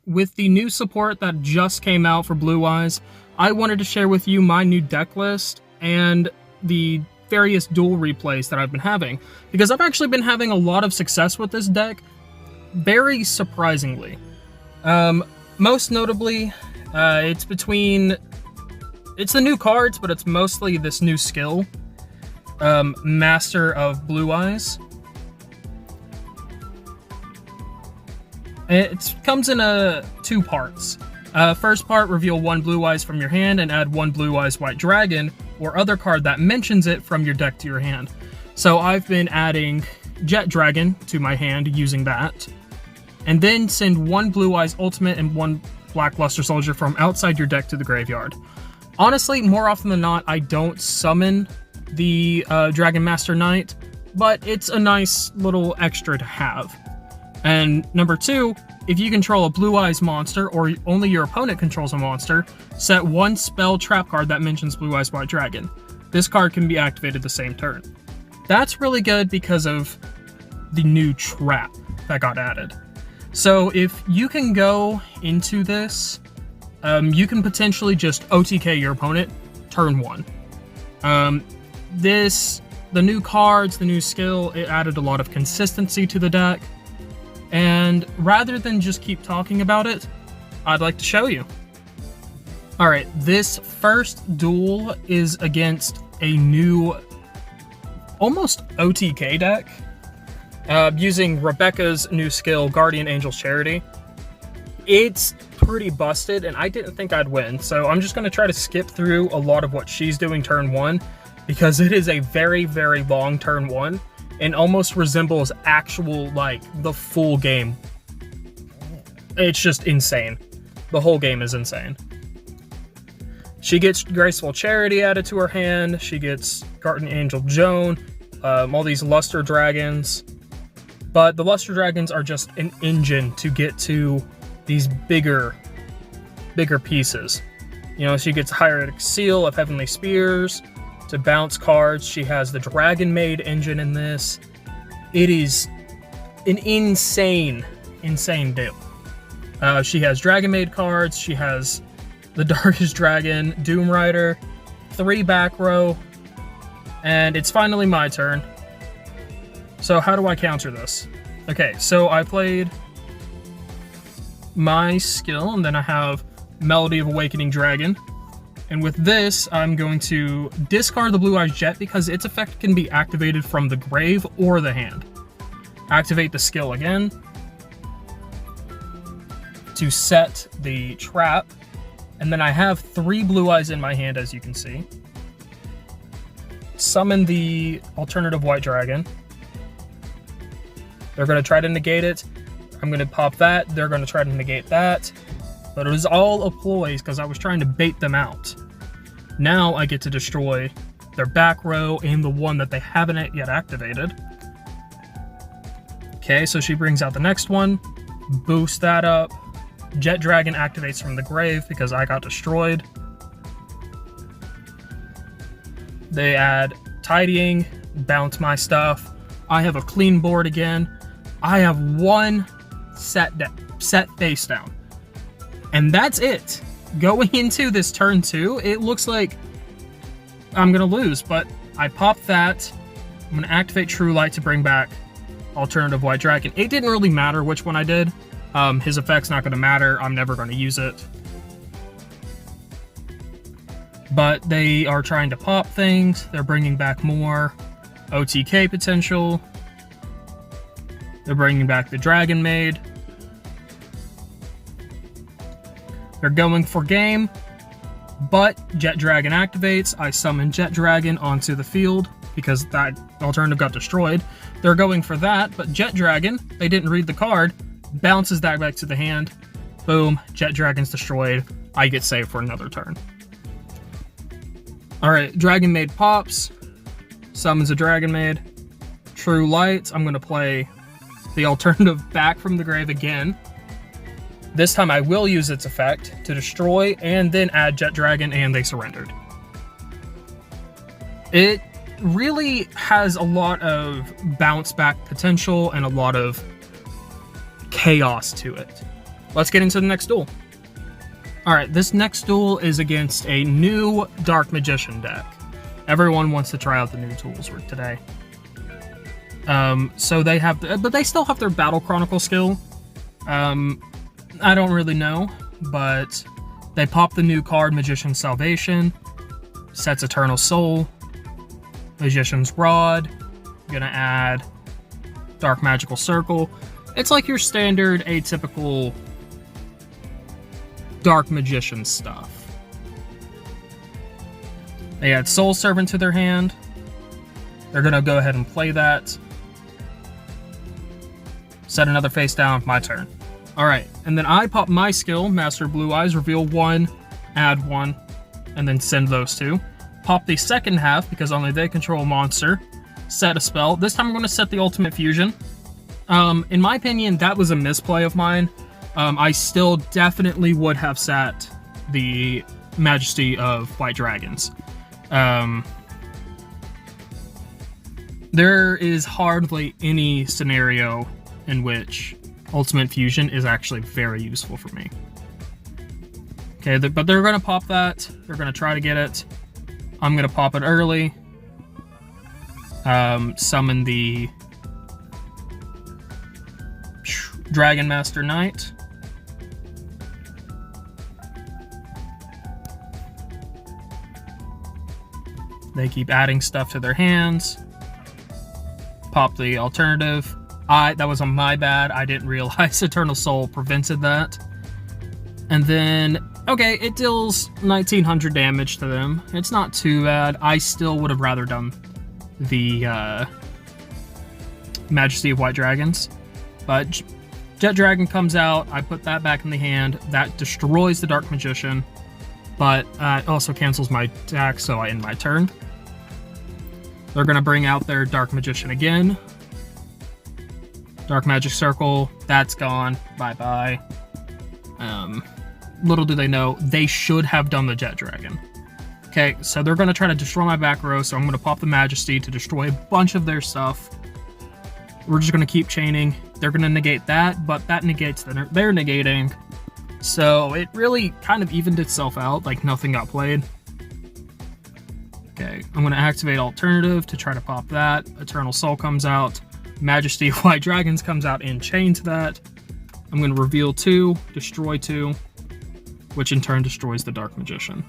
with the new support that just came out for Blue Eyes, I wanted to share with you my new deck list and the various duel replays that I've been having, because I've actually been having a lot of success with this deck, very surprisingly. Most notably, it's the new cards, but it's mostly this new skill, Master of Blue Eyes. It comes in two parts. First part, reveal 1 Blue Eyes from your hand and add 1 Blue Eyes White Dragon or other card that mentions it from your deck to your hand. So I've been adding Jet Dragon to my hand using that, and then send 1 Blue Eyes Ultimate and 1 Black Luster Soldier from outside your deck to the graveyard. Honestly, more often than not, I don't summon the Dragon Master Knight, but it's a nice little extra to have. And number 2, if you control a Blue Eyes monster, or only your opponent controls a monster, set 1 spell trap card that mentions Blue Eyes White Dragon. This card can be activated the same turn. That's really good because of the new trap that got added. So if you can go into this, you can potentially just OTK your opponent turn 1. The new cards, the new skill, it added a lot of consistency to the deck. And rather than just keep talking about it, I'd like to show you. Alright, this first duel is against a new, almost OTK deck, using Rebecca's new skill, Guardian Angel's Charity. It's pretty busted, and I didn't think I'd win, so I'm just going to try to skip through a lot of what she's doing turn 1, because it is a very, very long turn 1. And almost resembles actual, like, the full game. It's just insane. The whole game is insane. She gets Graceful Charity added to her hand. She gets Guardian Angel Joan. All these Luster Dragons. But the Luster Dragons are just an engine to get to these bigger pieces. You know, she gets Hieratic Seal of Heavenly Spears to bounce cards. She has the Dragon Maid engine in this. It is an insane deal. She has Dragon Maid cards. She has the Darkest Dragon, Doom Rider, 3 back row, and it's finally my turn. So how do I counter this? Okay, so I played my skill, and then I have Melody of Awakening Dragon. And with this, I'm going to discard the Blue Eyes Jet because its effect can be activated from the grave or the hand. Activate the skill again to set the trap. And then I have 3 Blue Eyes in my hand, as you can see. Summon the alternative White Dragon. They're going to try to negate it. I'm going to pop that. They're going to try to negate that. But it was all a ploy because I was trying to bait them out. Now I get to destroy their back row and the one that they haven't yet activated. Okay, so she brings out the next one. Boost that up. Jet Dragon activates from the grave because I got destroyed. They add Tidying, bounce my stuff. I have a clean board again. I have 1 set face down. And that's it. Going into this turn 2, it looks like I'm going to lose, but I popped that. I'm going to activate True Light to bring back alternative White Dragon. It didn't really matter which one I did. His effect's not going to matter. I'm never going to use it. But they are trying to pop things. They're bringing back more OTK potential. They're bringing back the Dragon Maid. They're going for game, but Jet Dragon activates. I summon Jet Dragon onto the field because that alternative got destroyed. They're going for that, but Jet Dragon, they didn't read the card, bounces that back to the hand. Boom, Jet Dragon's destroyed. I get saved for another turn. Alright, Dragon Maid pops, summons a Dragon Maid. True Light, I'm going to play the alternative back from the grave again. This time I will use its effect to destroy and then add Jet Dragon, and they surrendered. It really has a lot of bounce back potential and a lot of chaos to it. let's get into the next duel. Alright, this next duel is against a new Dark Magician deck. Everyone wants to try out the new tools for today. So they have, but they still have their Battle Chronicle skill. I don't really know, but they pop the new card Magician's Salvation, sets Eternal Soul, Magician's Rod, gonna add Dark Magical Circle. It's like your standard atypical Dark Magician stuff. They add Soul Servant to their hand. They're gonna go ahead and play that. Set another face down, my turn. Alright, and then I pop my skill, Master Blue Eyes, reveal 1, add 1, and then send those 2. Pop the second half, because only they control a monster. Set a spell. This time I'm going to set the Ultimate Fusion. In my opinion, that was a misplay of mine. I still definitely would have set the Majesty of White Dragons. There is hardly any scenario in which Ultimate Fusion is actually very useful for me. Okay, but they're going to pop that. They're going to try to get it. I'm going to pop it early. Summon the Dragon Master Knight. They keep adding stuff to their hands. Pop the alternative. That was on my bad. I didn't realize Eternal Soul prevented that. And then, okay, it deals 1900 damage to them. It's not too bad. I still would have rather done the Majesty of White Dragons. But Jet Dragon comes out. I put that back in the hand. That destroys the Dark Magician. But it also cancels my attack, so I end my turn. They're going to bring out their Dark Magician again. Dark Magic Circle, that's gone. Bye-bye. Little do they know, they should have done the Jet Dragon. Okay, so they're going to try to destroy my back row, so I'm going to pop the Majesty to destroy a bunch of their stuff. We're just going to keep chaining. They're going to negate that, but that negates they're negating. So it really kind of evened itself out, like nothing got played. Okay, I'm going to activate Alternative to try to pop that. Eternal Soul comes out. Majesty of White Dragons comes out in chain to that. I'm going to reveal 2, destroy 2, which in turn destroys the Dark Magician.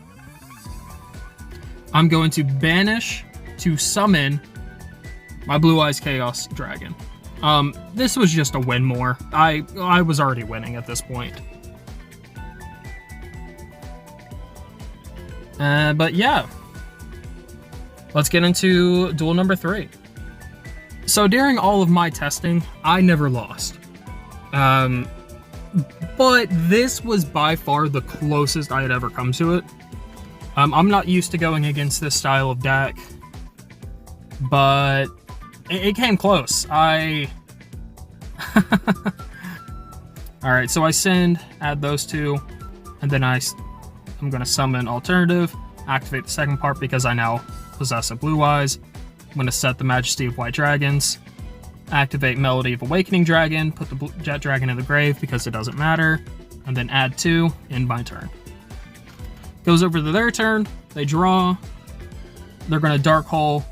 I'm going to banish to summon my Blue Eyes Chaos Dragon. This was just a win more. I was already winning at this point. But yeah. Let's get into duel number 3. So during all of my testing, I never lost. But this was by far the closest I had ever come to it. I'm not used to going against this style of deck, but it came close. Alright, so I add those 2, and then I'm going to summon Alternative, activate the second part because I now possess a Blue Eyes. I'm going to set the Majesty of White Dragons, activate Melody of Awakening Dragon, put the Jet Dragon in the grave because it doesn't matter, and then add 2, end my turn. Goes over to their turn, they draw, they're going to Dark Hole,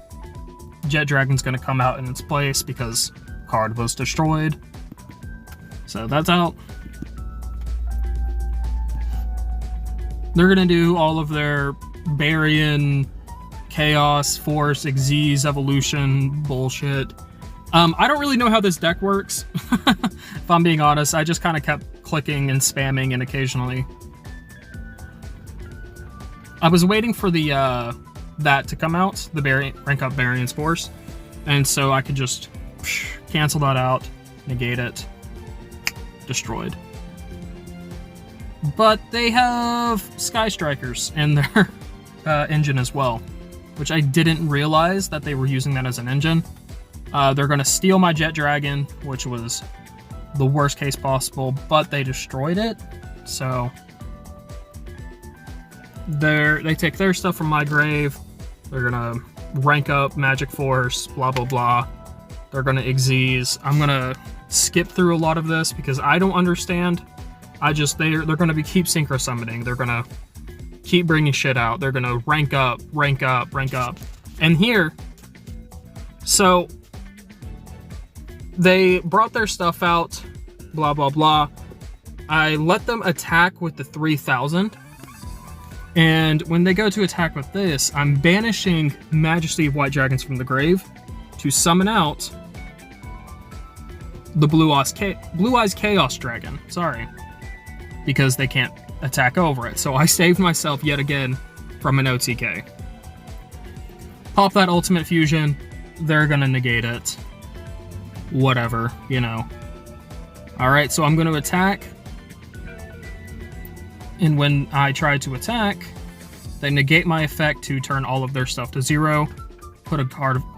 Jet Dragon's going to come out in its place because card was destroyed. So that's out. They're going to do all of their Barian, Chaos, Force, Xyz, Evolution, bullshit. I don't really know how this deck works, if I'm being honest. I just kind of kept clicking and spamming and occasionally. I was waiting for the that to come out, the rank up Barian's Force, and so I could just cancel that out, negate it, destroyed. But they have Sky Strikers in their engine as well, which I didn't realize that they were using that as an engine. They're going to steal my Jet Dragon, which was the worst case possible, but they destroyed it. So they take their stuff from my grave. They're going to rank up Magic Force, blah, blah, blah. They're going to Xyz. I'm going to skip through a lot of this because I don't understand. They're gonna be keep synchro summoning. They're gonna keep bringing shit out. They're gonna rank up, rank up, rank up. And here, so they brought their stuff out, blah, blah, blah. I let them attack with the 3000. And when they go to attack with this, I'm banishing Majesty of White Dragons from the grave to summon out the Blue Eyes Chaos Dragon. Sorry. Because they can't attack over it. So I saved myself yet again from an OTK. Pop that Ultimate Fusion. They're gonna negate it. Whatever, you know. Alright, so I'm gonna attack. And when I try to attack, they negate my effect to turn all of their stuff to 0. Put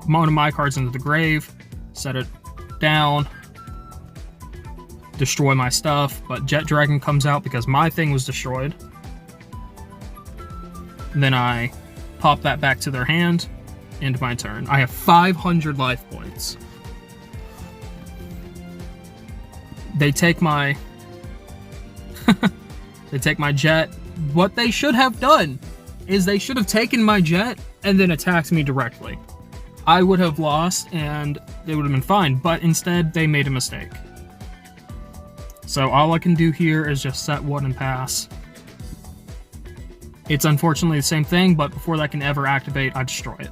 one of my cards into the grave. Set it down. Destroy my stuff, but Jet Dragon comes out because my thing was destroyed. And then I pop that back to their hand. End my turn. I have 500 life points. They take my they take my jet. What they should have done is they should have taken my jet and then attacked me directly. I would have lost and it would have been fine, but instead they made a mistake. So all I can do here is just set one and pass. It's unfortunately the same thing, but before that can ever activate, I destroy it.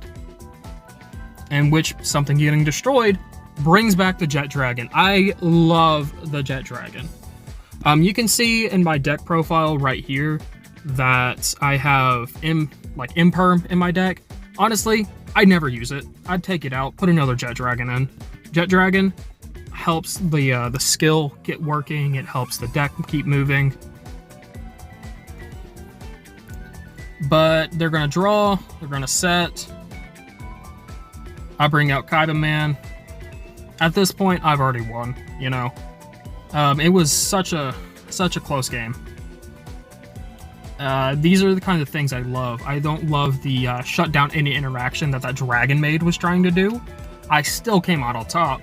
And which, something getting destroyed, brings back the Jet Dragon. I love the Jet Dragon. You can see in my deck profile right here that I have Imperm in my deck. Honestly, I never use it. I'd take it out, put another Jet Dragon in. Jet Dragon helps the skill get working. It helps the deck keep moving. But they're gonna draw. They're gonna set. I bring out Kaibaman. At this point, I've already won. You know, it was such a close game. These are the kind of things I love. I don't love the shut down any interaction that Dragon Maid was trying to do. I still came out on top,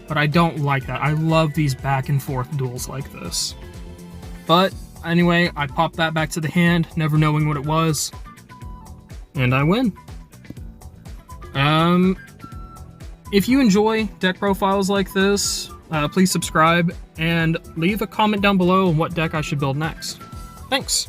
but I don't like that. I love these back and forth duels like this. But anyway, I popped that back to the hand, never knowing what it was, and I win. If you enjoy deck profiles like this, please subscribe and leave a comment down below on what deck I should build next. Thanks!